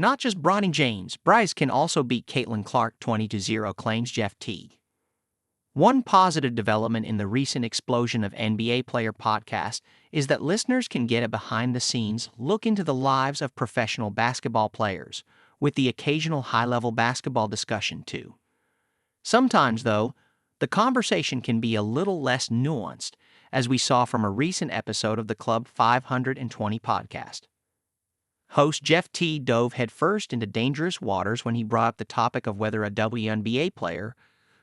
Not just Bronny James, Bryce can also beat Caitlin Clark 20-0, claims Jeff Teague. One positive development in the recent explosion of NBA player podcasts is that listeners can get a behind-the-scenes look into the lives of professional basketball players, with the occasional high-level basketball discussion too. Sometimes, though, the conversation can be a little less nuanced, as we saw from a recent episode of the Club 520 podcast. Host Jeff Teague dove headfirst into dangerous waters when he brought up the topic of whether a WNBA player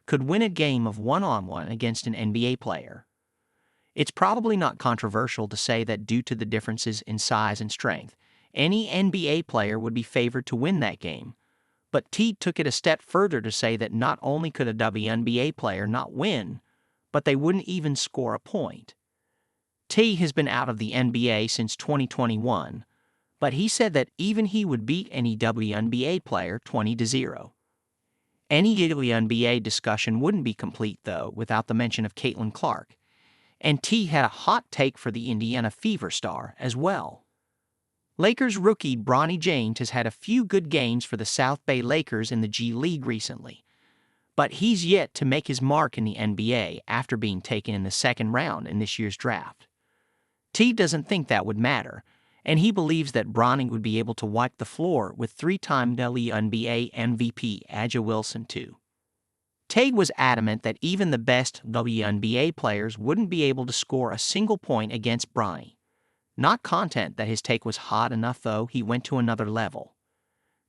could win a game of one-on-one against an NBA player. It's probably not controversial to say that due to the differences in size and strength, any NBA player would be favored to win that game. But Teague took it a step further to say that not only could a WNBA player not win, but they wouldn't even score a point. Teague has been out of the NBA since 2021, but he said that even he would beat any WNBA player 20-0. Any WNBA discussion wouldn't be complete, though, without the mention of Caitlin Clark, and Teague had a hot take for the Indiana Fever star as well. Lakers rookie Bronny James has had a few good games for the South Bay Lakers in the G League recently, but he's yet to make his mark in the NBA after being taken in the second round in this year's draft. Teague doesn't think that would matter, and he believes that Bronny would be able to wipe the floor with three-time WNBA MVP A'ja Wilson too. Teague was adamant that even the best WNBA players wouldn't be able to score a single point against Bronny. Not content that his take was hot enough, though, he went to another level.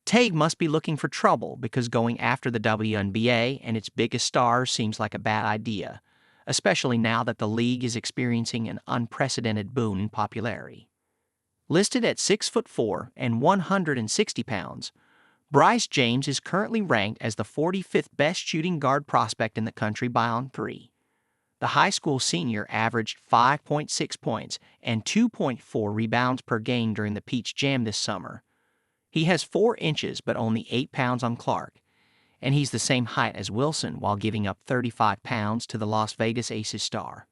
Teague must be looking for trouble because going after the WNBA and its biggest stars seems like a bad idea, especially now that the league is experiencing an unprecedented boom in popularity. Listed at 6'4" and 160 pounds, Bryce James is currently ranked as the 45th best shooting guard prospect in the country by On3. The high school senior averaged 5.6 points and 2.4 rebounds per game during the Peach Jam this summer. He has 4 inches but only 8 pounds on Clark, and he's the same height as Wilson while giving up 35 pounds to the Las Vegas Aces star.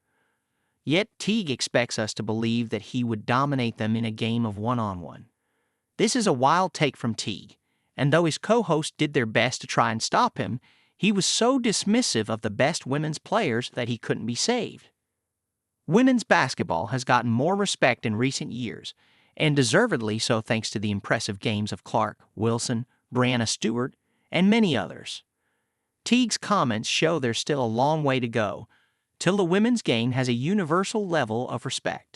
Yet Teague expects us to believe that he would dominate them in a game of one-on-one. This is a wild take from Teague, and though his co-hosts did their best to try and stop him, he was so dismissive of the best women's players that he couldn't be saved. Women's basketball has gotten more respect in recent years, and deservedly so thanks to the impressive games of Clark, Wilson, Breanna Stewart, and many others. Teague's comments show there's still a long way to go till the women's game has a universal level of respect.